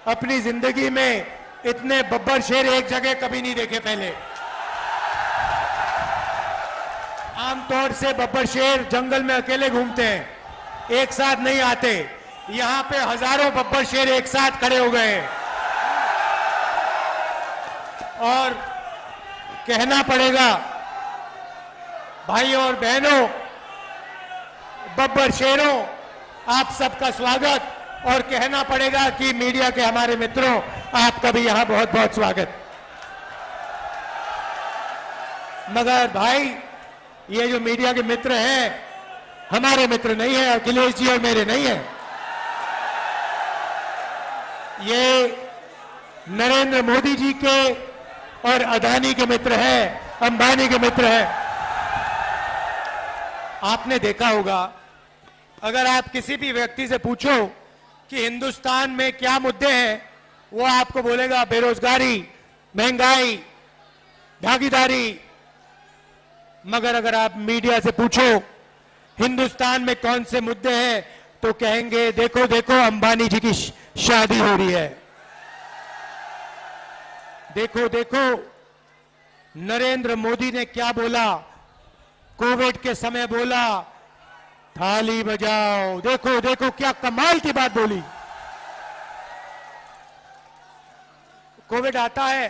अपनी जिंदगी में इतने बब्बर शेर एक जगह कभी नहीं देखे पहले। आमतौर से बब्बर शेर जंगल में अकेले घूमते हैं, एक साथ नहीं आते। यहां पे हजारों बब्बर शेर एक साथ खड़े हो गए हैं। और कहना पड़ेगा भाइयों और बहनों, बब्बर शेरों, आप सबका स्वागत। और कहना पड़ेगा कि मीडिया के हमारे मित्रों, आपका भी यहां बहुत बहुत स्वागत। मगर भाई, ये जो मीडिया के मित्र हैं, हमारे मित्र नहीं है, अखिलेश जी और मेरे नहीं है। ये नरेंद्र मोदी जी के और अदानी के मित्र हैं, अंबानी के मित्र हैं। आपने देखा होगा, अगर आप किसी भी व्यक्ति से पूछो कि हिंदुस्तान में क्या मुद्दे हैं, वो आपको बोलेगा बेरोजगारी, महंगाई, भागीदारी। मगर अगर आप मीडिया से पूछो हिंदुस्तान में कौन से मुद्दे हैं, तो कहेंगे देखो देखो अंबानी जी की शादी हो रही है, देखो देखो नरेंद्र मोदी ने क्या बोला, कोविड के समय बोला थाली बजाओ, देखो देखो क्या कमाल की बात बोली। कोविड आता है,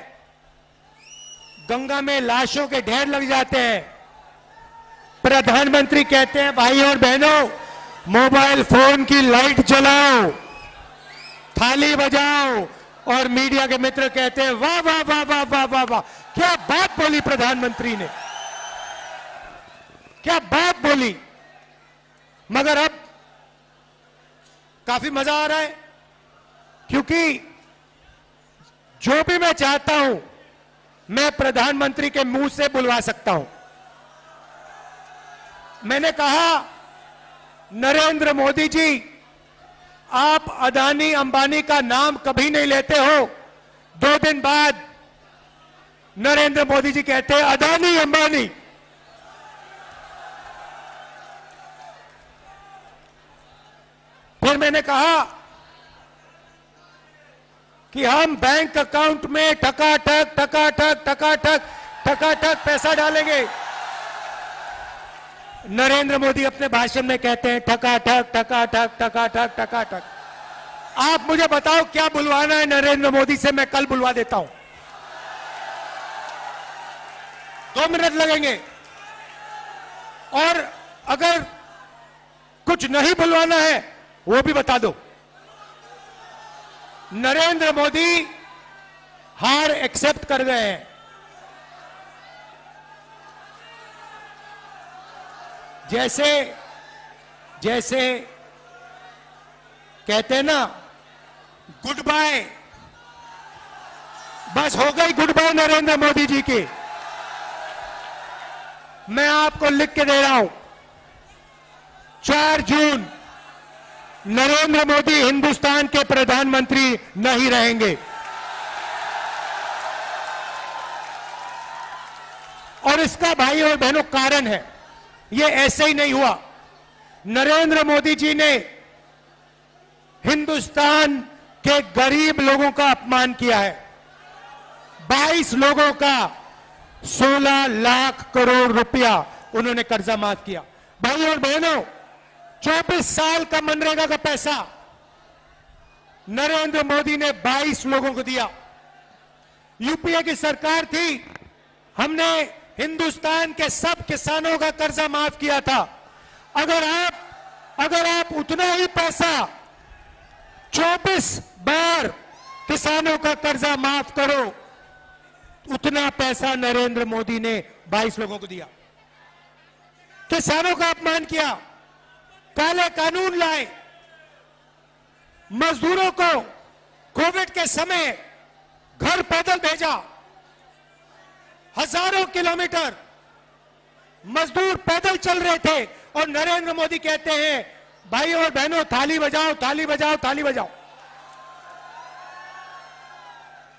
गंगा में लाशों के ढेर लग जाते हैं, प्रधानमंत्री कहते हैं भाइयों और बहनों, मोबाइल फोन की लाइट जलाओ, थाली बजाओ। और मीडिया के मित्र कहते हैं वाह वाह वाह वाह वाह वाह वाह, क्या बात बोली प्रधानमंत्री ने, क्या बात बोली। मगर अब काफी मजा आ रहा है, क्योंकि जो भी मैं चाहता हूं मैं प्रधानमंत्री के मुंह से बुलवा सकता हूं। मैंने कहा नरेंद्र मोदी जी, आप अदानी अंबानी का नाम कभी नहीं लेते हो। 2 दिन बाद नरेंद्र मोदी जी कहते हैं अदानी अंबानी। फिर मैंने कहा कि हम बैंक अकाउंट में ठकाठक ठकाठक ठकाठक ठकाठक पैसा डालेंगे। नरेंद्र मोदी अपने भाषण में कहते हैं ठकाठक ठकाठक ठकाठक ठकाठक। आप मुझे बताओ क्या बुलवाना है नरेंद्र मोदी से, मैं कल बुलवा देता हूं। 2 मिनट लगेंगे। और अगर कुछ नहीं बुलवाना है वो भी बता दो। नरेंद्र मोदी हार एक्सेप्ट कर गए हैं। जैसे जैसे कहते हैं ना गुड बाय, बस हो गई गुड बाय नरेंद्र मोदी जी की। मैं आपको लिख के दे रहा हूं, 4 जून नरेंद्र मोदी हिंदुस्तान के प्रधानमंत्री नहीं रहेंगे। और इसका भाई और बहनों कारण है, ये ऐसे ही नहीं हुआ। नरेंद्र मोदी जी ने हिंदुस्तान के गरीब लोगों का अपमान किया है। 22 लोगों का 16 लाख करोड़ रुपया उन्होंने कर्जा माफ किया। भाई और बहनों, 24 साल का मनरेगा का पैसा नरेंद्र मोदी ने 22 लोगों को दिया। यूपीए की सरकार थी, हमने हिंदुस्तान के सब किसानों का कर्जा माफ किया था। अगर आप उतना ही पैसा 24 बार किसानों का कर्जा माफ करो, उतना पैसा नरेंद्र मोदी ने 22 लोगों को दिया। किसानों का अपमान किया, काले कानून लाए, मजदूरों को कोविड के समय घर पैदल भेजा। हजारों किलोमीटर मजदूर पैदल चल रहे थे और नरेंद्र मोदी कहते हैं भाइयों और बहनों थाली बजाओ थाली बजाओ थाली बजाओ।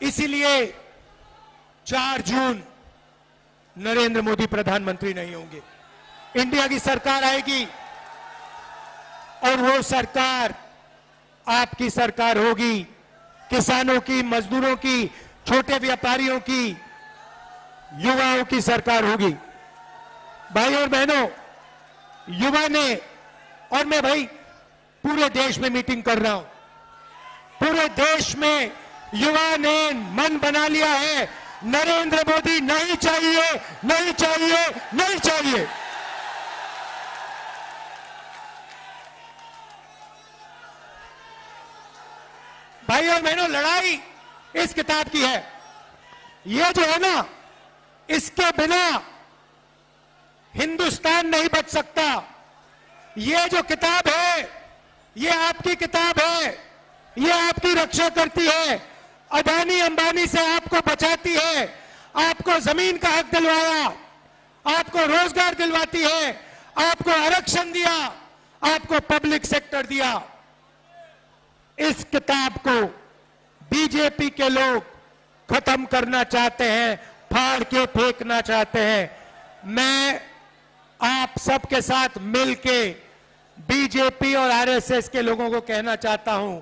इसीलिए 4 जून नरेंद्र मोदी प्रधानमंत्री नहीं होंगे, इंडिया की सरकार आएगी और वो सरकार आपकी सरकार होगी। किसानों की, मजदूरों की, छोटे व्यापारियों की, युवाओं की सरकार होगी। भाई और बहनों, युवा ने, और मैं भाई पूरे देश में मीटिंग कर रहा हूं, पूरे देश में युवा ने मन बना लिया है, नरेंद्र मोदी नहीं चाहिए, नहीं चाहिए, नहीं चाहिए। भाई और बहनों, लड़ाई इस किताब की है। ये जो है ना, इसके बिना हिंदुस्तान नहीं बच सकता। ये जो किताब है, ये आपकी किताब है, ये आपकी रक्षा करती है, अदानी अंबानी से आपको बचाती है, आपको जमीन का हक दिलवाया, आपको रोजगार दिलवाती है, आपको आरक्षण दिया, आपको पब्लिक सेक्टर दिया। इस किताब को बीजेपी के लोग खत्म करना चाहते हैं, फाड़ के फेंकना चाहते हैं। मैं आप सबके साथ मिलके बीजेपी और आरएसएस के लोगों को कहना चाहता हूं,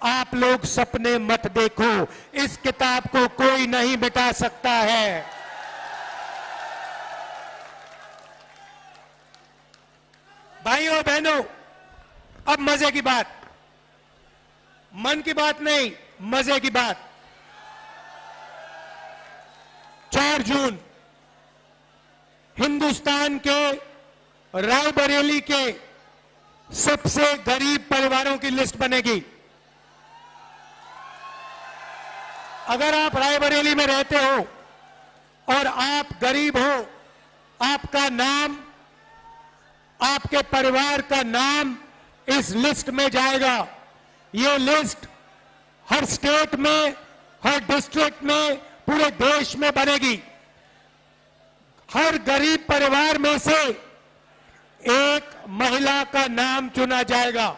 आप लोग सपने मत देखो, इस किताब को कोई नहीं मिटा सकता है। भाइयों और बहनों, अब मजे की बात, मन की बात नहीं, मजे की बात। 4 जून हिंदुस्तान के रायबरेली के सबसे गरीब परिवारों की लिस्ट बनेगी। अगर आप रायबरेली में रहते हो और आप गरीब हो, आपका नाम, आपके परिवार का नाम इस लिस्ट में जाएगा। ये लिस्ट हर स्टेट में, हर डिस्ट्रिक्ट में, पूरे देश में बनेगी। हर गरीब परिवार में से एक महिला का नाम चुना जाएगा।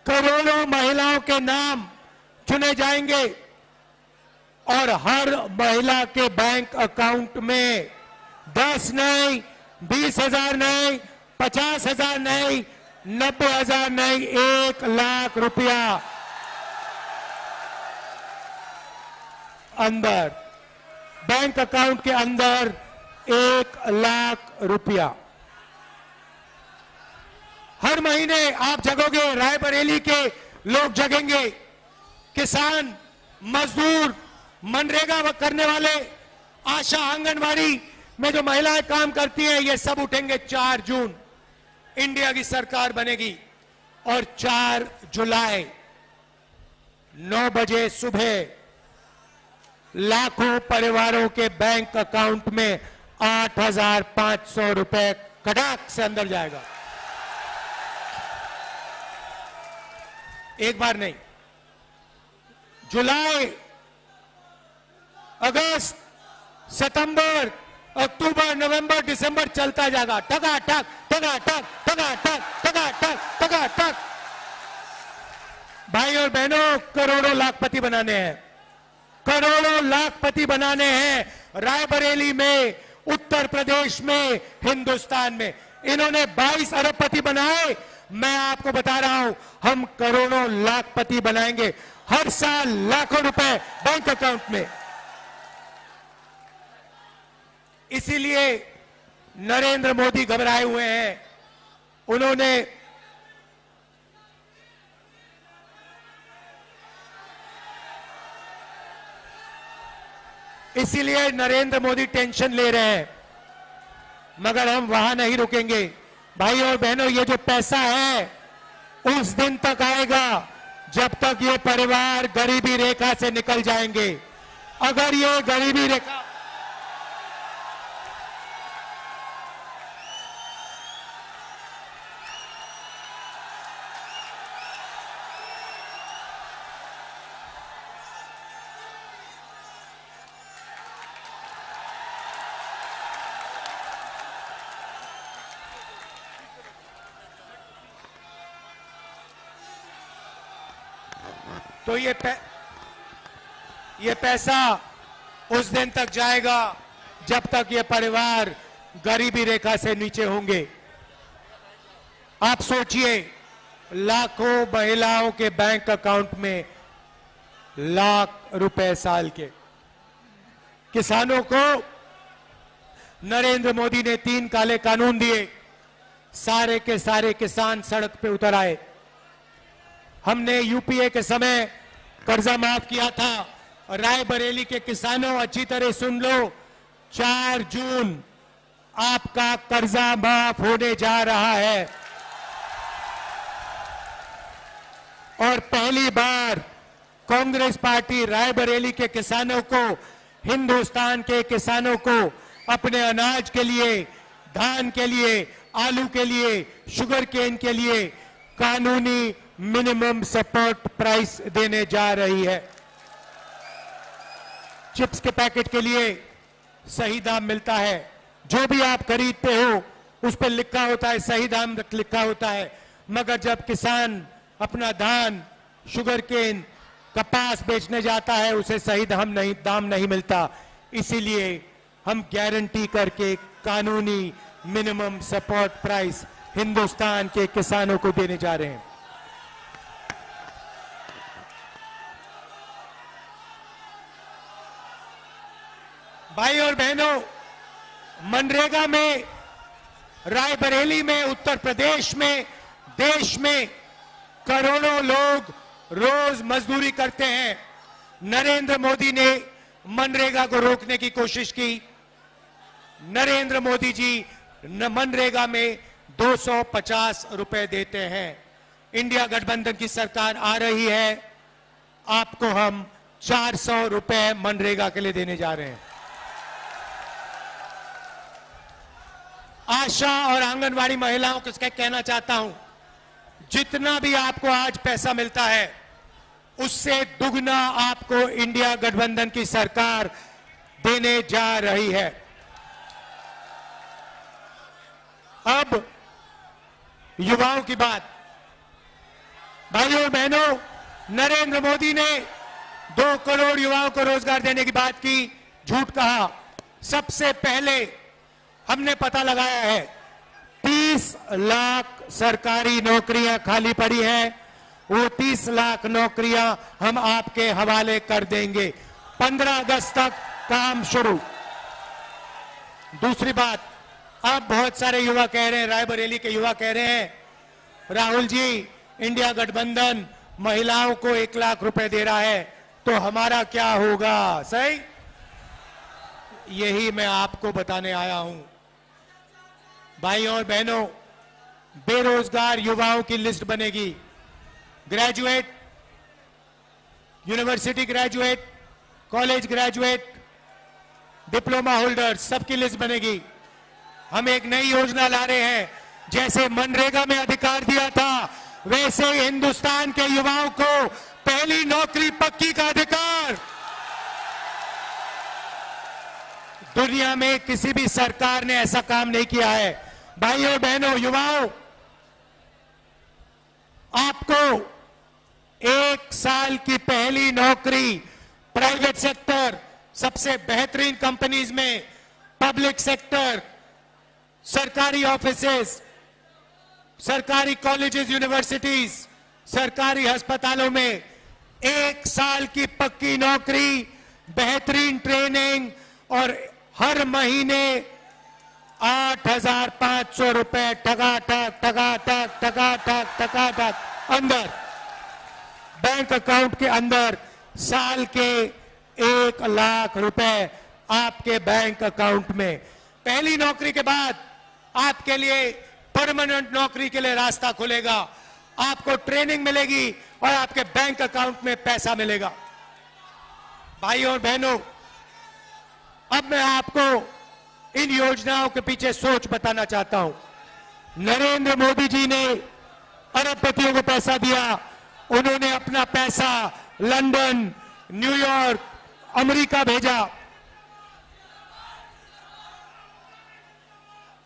करोड़ों महिलाओं के नाम चुने जाएंगे और हर महिला के बैंक अकाउंट में 10 नहीं, 20,000 नहीं, 50,000 नहीं, 90,000 नहीं, 1 लाख रुपया अंदर, बैंक अकाउंट के अंदर 1 लाख रुपया हर महीने आप जगोगे। रायबरेली के लोग जगेंगे, किसान, मजदूर, मनरेगा करने वाले, आशा, आंगनवाड़ी में जो महिलाएं काम करती हैं, ये सब उठेंगे। 4 जून इंडिया की सरकार बनेगी और 4 जुलाई 9 बजे सुबह लाखों परिवारों के बैंक अकाउंट में 8,500 रुपए कड़ाक से अंदर जाएगा। एक बार नहीं, जुलाई, अगस्त, सितंबर, अक्टूबर, नवंबर, दिसंबर चलता जाएगा। टका टक, टका टक, टका टक, टका टक, टका टक। भाई और बहनों, करोड़ों लाखपति बनाने हैं, करोड़ों लाखपति बनाने हैं। रायबरेली में, उत्तर प्रदेश में, हिंदुस्तान में इन्होंने 22 अरबपति बनाए। मैं आपको बता रहा हूं, हम करोड़ों लाखपति बनाएंगे। हर साल लाखों रुपए बैंक अकाउंट में। इसीलिए नरेंद्र मोदी घबराए हुए हैं। उन्होंने इसीलिए नरेंद्र मोदी टेंशन ले रहे हैं, मगर हम वहां नहीं रुकेंगे। भाई और बहनों, ये जो पैसा है उस दिन तक आएगा जब तक ये परिवार गरीबी रेखा से निकल जाएंगे। अगर ये गरीबी रेखा, तो ये पैसा उस दिन तक जाएगा जब तक ये परिवार गरीबी रेखा से नीचे होंगे। आप सोचिए, लाखों महिलाओं के बैंक अकाउंट में लाख रुपए साल के। किसानों को नरेंद्र मोदी ने 3 काले कानून दिए, सारे के सारे किसान सड़क पे उतर आए। हमने यूपीए के समय कर्जा माफ किया था। रायबरेली के किसानों अच्छी तरह सुन लो, 4 जून आपका कर्जा माफ होने जा रहा है और पहली बार कांग्रेस पार्टी रायबरेली के किसानों को, हिंदुस्तान के किसानों को अपने अनाज के लिए, धान के लिए, आलू के लिए, शुगर केन के लिए कानूनी मिनिमम सपोर्ट प्राइस देने जा रही है। चिप्स के पैकेट के लिए सही दाम मिलता है, जो भी आप खरीदते हो उस पर लिखा होता है, सही दाम लिखा होता है, मगर जब किसान अपना धान, शुगर केन, कपास बेचने जाता है उसे सही दाम नहीं मिलता। इसीलिए हम गारंटी करके कानूनी मिनिमम सपोर्ट प्राइस हिंदुस्तान के किसानों को देने जा रहे हैं। भाई और बहनों, मनरेगा में, रायबरेली में, उत्तर प्रदेश में, देश में करोड़ों लोग रोज मजदूरी करते हैं। नरेंद्र मोदी ने मनरेगा को रोकने की कोशिश की। नरेंद्र मोदी जी मनरेगा में 250 रुपए देते हैं। इंडिया गठबंधन की सरकार आ रही है, आपको हम 400 रुपए मनरेगा के लिए देने जा रहे हैं। आशा और आंगनवाड़ी महिलाओं को इसका कहना चाहता हूं, जितना भी आपको आज पैसा मिलता है उससे दुगना आपको इंडिया गठबंधन की सरकार देने जा रही है। अब युवाओं की बात। भाइयों और बहनों, नरेंद्र मोदी ने 2 करोड़ युवाओं को रोजगार देने की बात की, झूठ कहा। सबसे पहले हमने पता लगाया है 30 लाख सरकारी नौकरियां खाली पड़ी हैं, वो 30 लाख नौकरियां हम आपके हवाले कर देंगे। 15 अगस्त तक काम शुरू। दूसरी बात, अब बहुत सारे युवा कह रहे हैं, रायबरेली के युवा कह रहे हैं, राहुल जी इंडिया गठबंधन महिलाओं को 1 लाख रुपए दे रहा है तो हमारा क्या होगा? सही, यही मैं आपको बताने आया हूं। भाइयों और बहनों, बेरोजगार युवाओं की लिस्ट बनेगी। Graduate, university graduate, college graduate, diploma holder, सबकी लिस्ट बनेगी। हम एक नई योजना ला रहे हैं, जैसे मनरेगा में अधिकार दिया था वैसे हिंदुस्तान के युवाओं को पहली नौकरी पक्की का अधिकार। दुनिया में किसी भी सरकार ने ऐसा काम नहीं किया है। भाइयों और बहनों, युवाओं, आपको 1 साल की पहली नौकरी प्राइवेट सेक्टर, सबसे बेहतरीन कंपनीज में, पब्लिक सेक्टर, सरकारी ऑफिसेस, सरकारी कॉलेजेस, यूनिवर्सिटीज, सरकारी अस्पतालों में 1 साल की पक्की नौकरी, बेहतरीन ट्रेनिंग और हर महीने 8,500 रुपए टकाटक अंदर बैंक अकाउंट के अंदर, साल के 1 लाख रुपए आपके बैंक अकाउंट में। पहली नौकरी के बाद आपके लिए परमानेंट नौकरी के लिए रास्ता खुलेगा, आपको ट्रेनिंग मिलेगी और आपके बैंक अकाउंट में पैसा मिलेगा। भाइयों और बहनों, अब मैं आपको इन योजनाओं के पीछे सोच बताना चाहता हूं। नरेंद्र मोदी जी ने अरबपतियों को पैसा दिया, उन्होंने अपना पैसा लंदन, न्यूयॉर्क, अमेरिका भेजा,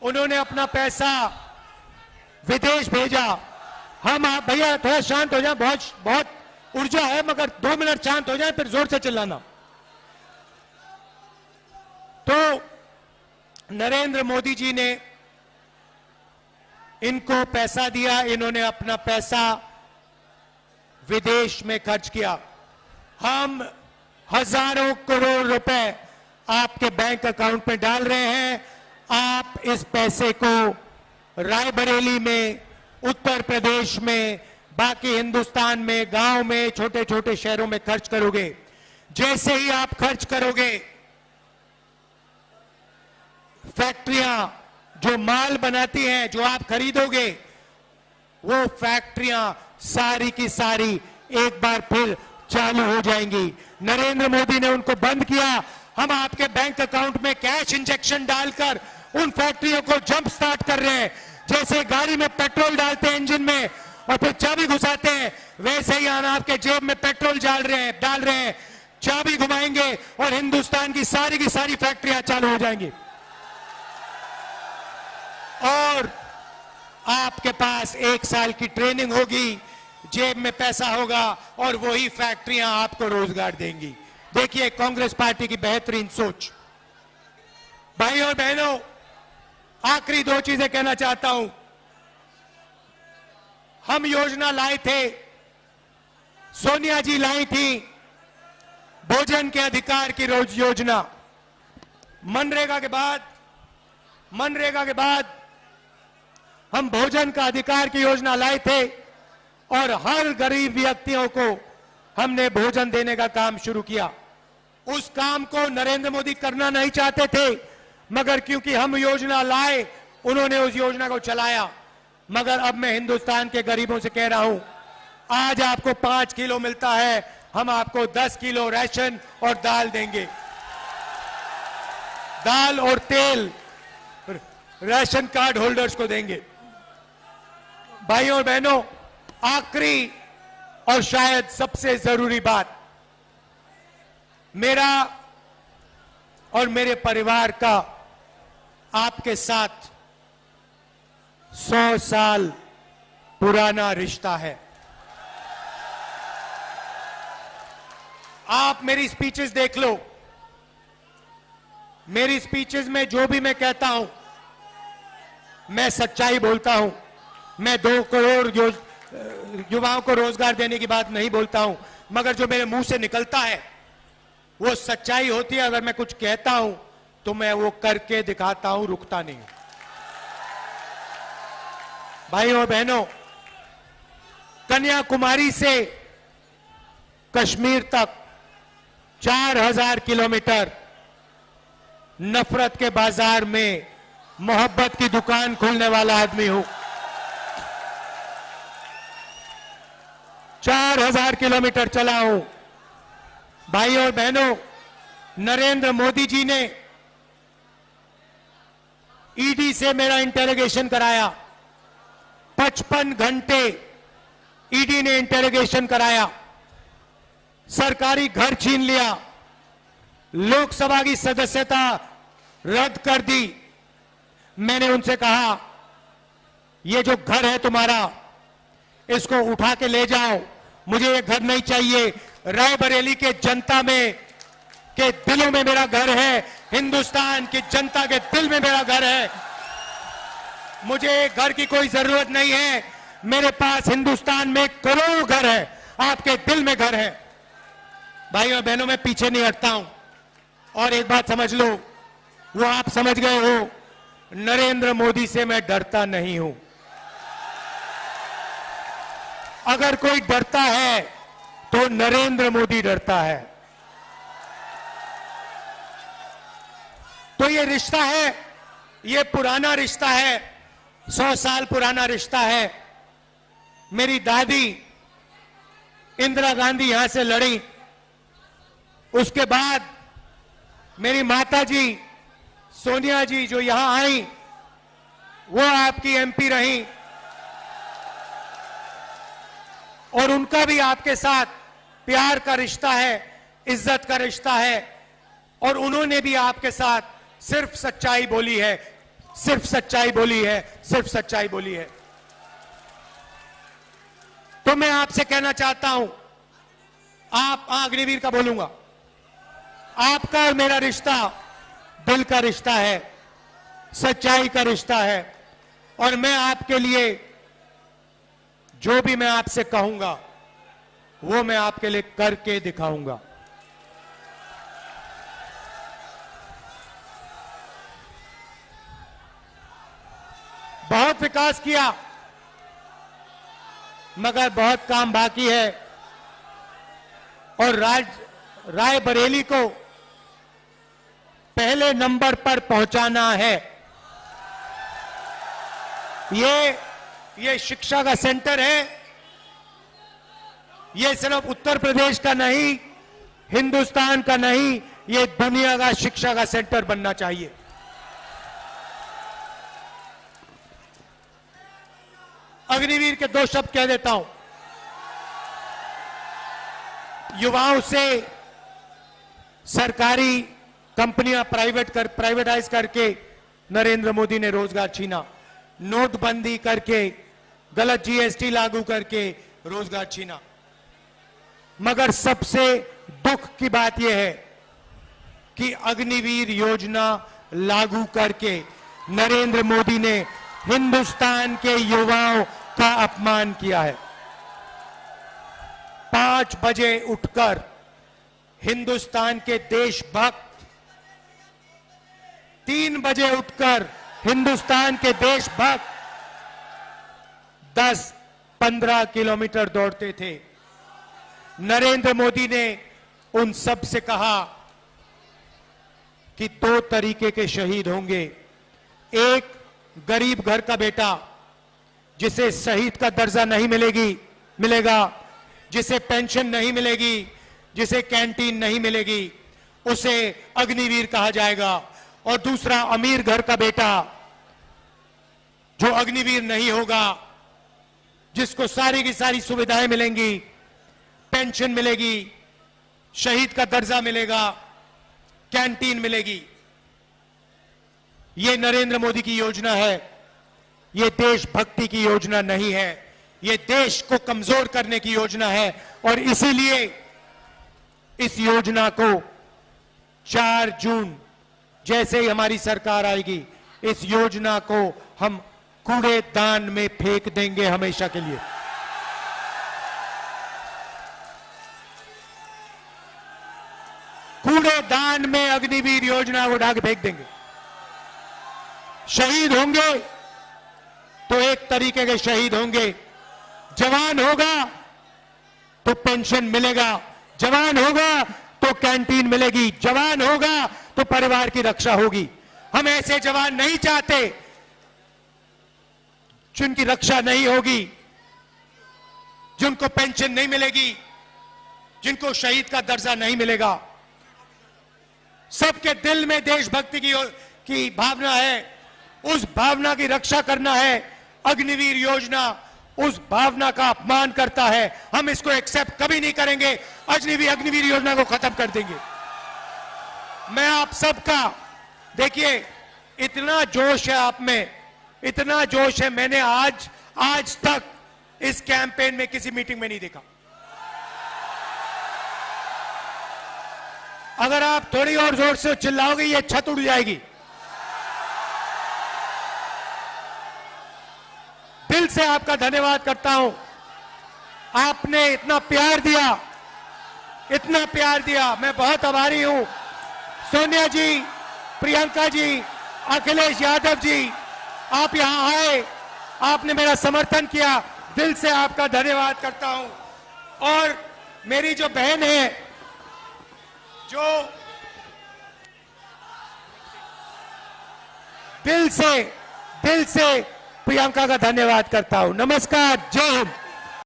उन्होंने अपना पैसा विदेश भेजा। हम आप भैया थोड़ा शांत हो जाए, बहुत ऊर्जा है, मगर 2 मिनट शांत हो जाए फिर जोर से चिल्लाना। तो नरेंद्र मोदी जी ने इनको पैसा दिया, इन्होंने अपना पैसा विदेश में खर्च किया। हम हजारों करोड़ रुपए आपके बैंक अकाउंट में डाल रहे हैं। आप इस पैसे को रायबरेली में, उत्तर प्रदेश में, बाकी हिंदुस्तान में, गांव में, छोटे छोटे शहरों में खर्च करोगे। जैसे ही आप खर्च करोगे, फैक्ट्रियां जो माल बनाती हैं, जो आप खरीदोगे, वो फैक्ट्रियां सारी की सारी एक बार फिर चालू हो जाएंगी। नरेंद्र मोदी ने उनको बंद किया, हम आपके बैंक अकाउंट में कैश इंजेक्शन डालकर उन फैक्ट्रियों को जंप स्टार्ट कर रहे हैं। जैसे गाड़ी में पेट्रोल डालते हैं इंजन में और फिर चाबी घुसाते हैं, वैसे ही हम आपके जेब में पेट्रोल डाल रहे हैं, चाबी घुमाएंगे और हिंदुस्तान की सारी फैक्ट्रियां चालू हो जाएंगी। और आपके पास 1 साल की ट्रेनिंग होगी, जेब में पैसा होगा और वही फैक्ट्रियां आपको रोजगार देंगी। देखिए कांग्रेस पार्टी की बेहतरीन सोच। भाइयों और बहनों, आखिरी 2 चीजें कहना चाहता हूं। हम योजना लाए थे, सोनिया जी लाई थी, भोजन के अधिकार की रोज योजना। मनरेगा के बाद हम भोजन का अधिकार की योजना लाए थे और हर गरीब व्यक्तियों को हमने भोजन देने का काम शुरू किया। उस काम को नरेंद्र मोदी करना नहीं चाहते थे, मगर क्योंकि हम योजना लाए, उन्होंने उस योजना को चलाया। मगर अब मैं हिंदुस्तान के गरीबों से कह रहा हूं, आज आपको 5 किलो मिलता है, हम आपको 10 किलो राशन और दाल देंगे। दाल और तेल राशन कार्ड होल्डर्स को देंगे। भाइयों और बहनों, आखिरी और शायद सबसे जरूरी बात, मेरा और मेरे परिवार का आपके साथ 100 साल पुराना रिश्ता है। आप मेरी स्पीचेस देख लो, मेरी स्पीचेस में जो भी मैं कहता हूं, मैं सच्चाई बोलता हूं। मैं 2 करोड़ युवाओं को रोजगार देने की बात नहीं बोलता हूं, मगर जो मेरे मुंह से निकलता है वो सच्चाई होती है। अगर मैं कुछ कहता हूं तो मैं वो करके दिखाता हूं, रुकता नहीं। भाइयों और बहनों, कन्याकुमारी से कश्मीर तक 4000 किलोमीटर नफरत के बाजार में मोहब्बत की दुकान खोलने वाला आदमी हूं। 4000 किलोमीटर चला हूं। भाइयों और बहनों, नरेंद्र मोदी जी ने ईडी से मेरा इंटेरोगेशन कराया। 55 घंटे ईडी ने इंटेरोगेशन कराया, सरकारी घर छीन लिया, लोकसभा की सदस्यता रद्द कर दी। मैंने उनसे कहा, ये जो घर है तुम्हारा, इसको उठा के ले जाओ, मुझे ये घर नहीं चाहिए। रायबरेली के जनता में के दिलों में मेरा घर है, हिंदुस्तान की जनता के दिल में मेरा घर है। मुझे घर की कोई जरूरत नहीं है। मेरे पास हिंदुस्तान में करोड़ों घर है, आपके दिल में घर है। भाइयों बहनों, मैं पीछे नहीं हटता हूं। और एक बात समझ लो, वो आप समझ गए हो, नरेंद्र मोदी से मैं डरता नहीं हूं। अगर कोई डरता है तो नरेंद्र मोदी डरता है। तो ये रिश्ता है, ये पुराना रिश्ता है, 100 साल पुराना रिश्ता है। मेरी दादी इंदिरा गांधी यहां से लड़ी, उसके बाद मेरी माता जी सोनिया जी जो यहां आई, वो आपकी एमपी रही और उनका भी आपके साथ प्यार का रिश्ता है, इज्जत का रिश्ता है। और उन्होंने भी आपके साथ सिर्फ सच्चाई बोली है, सिर्फ सच्चाई बोली है, सिर्फ सच्चाई बोली है। तो मैं आपसे कहना चाहता हूं, आप अग्निवीर का बोलूंगा, आपका और मेरा रिश्ता दिल का रिश्ता है, सच्चाई का रिश्ता है। और मैं आपके लिए जो भी मैं आपसे कहूंगा, वो मैं आपके लिए करके दिखाऊंगा। बहुत विकास किया, मगर बहुत काम बाकी है और रायबरेली को पहले नंबर पर पहुंचाना है। ये शिक्षा का सेंटर है। ये सिर्फ उत्तर प्रदेश का नहीं, हिंदुस्तान का नहीं, ये दुनिया का शिक्षा का सेंटर बनना चाहिए। अग्निवीर के दो शब्द कह देता हूं। युवाओं से सरकारी कंपनियां प्राइवेटाइज करके नरेंद्र मोदी ने रोजगार छीना, नोटबंदी करके, गलत जीएसटी लागू करके रोजगार छीना। मगर सबसे दुख की बात यह है कि अग्निवीर योजना लागू करके नरेंद्र मोदी ने हिंदुस्तान के युवाओं का अपमान किया है। 5 बजे उठकर हिंदुस्तान के देशभक्त 3 बजे उठकर हिंदुस्तान के देशभक्त 10-15 किलोमीटर दौड़ते थे। नरेंद्र मोदी ने उन सब से कहा कि 2 तरीके के शहीद होंगे। एक गरीब घर का बेटा जिसे शहीद का दर्जा नहीं मिलेगा, जिसे पेंशन नहीं मिलेगी, जिसे कैंटीन नहीं मिलेगी, उसे अग्निवीर कहा जाएगा। और दूसरा अमीर घर का बेटा जो अग्निवीर नहीं होगा, जिसको सारी की सारी सुविधाएं मिलेंगी, पेंशन मिलेगी, शहीद का दर्जा मिलेगा, कैंटीन मिलेगी। ये नरेंद्र मोदी की योजना है। ये देशभक्ति की योजना नहीं है। ये देश को कमजोर करने की योजना है। और इसीलिए इस योजना को 4 जून जैसे ही हमारी सरकार आएगी, इस योजना को हम कूड़ेदान में फेंक देंगे हमेशा के लिए। कूड़ेदान में अग्निवीर योजना को उठा के फेंक देंगे। शहीद होंगे तो एक तरीके के शहीद होंगे। जवान होगा तो पेंशन मिलेगा, जवान होगा तो कैंटीन मिलेगी, जवान होगा तो परिवार की रक्षा होगी। हम ऐसे जवान नहीं चाहते जिनकी रक्षा नहीं होगी, जिनको पेंशन नहीं मिलेगी, जिनको शहीद का दर्जा नहीं मिलेगा। सबके दिल में देशभक्ति की भावना है, उस भावना की रक्षा करना है। अग्निवीर योजना उस भावना का अपमान करता है। हम इसको एक्सेप्ट कभी नहीं करेंगे। अग्निवीर योजना को खत्म कर देंगे। मैं आप सबका, देखिए इतना जोश है आप में, इतना जोश है, मैंने आज तक इस कैंपेन में किसी मीटिंग में नहीं देखा। अगर आप थोड़ी और जोर से चिल्लाओगे ये छत उड़ जाएगी। दिल से आपका धन्यवाद करता हूं। आपने इतना प्यार दिया, इतना प्यार दिया, मैं बहुत आभारी हूं। सोनिया जी, प्रियंका जी, अखिलेश यादव जी, आप यहां आए, आपने मेरा समर्थन किया, दिल से आपका धन्यवाद करता हूं। और मेरी जो बहन है, जो दिल से प्रियंका का धन्यवाद करता हूं। नमस्कार, जय हिंद।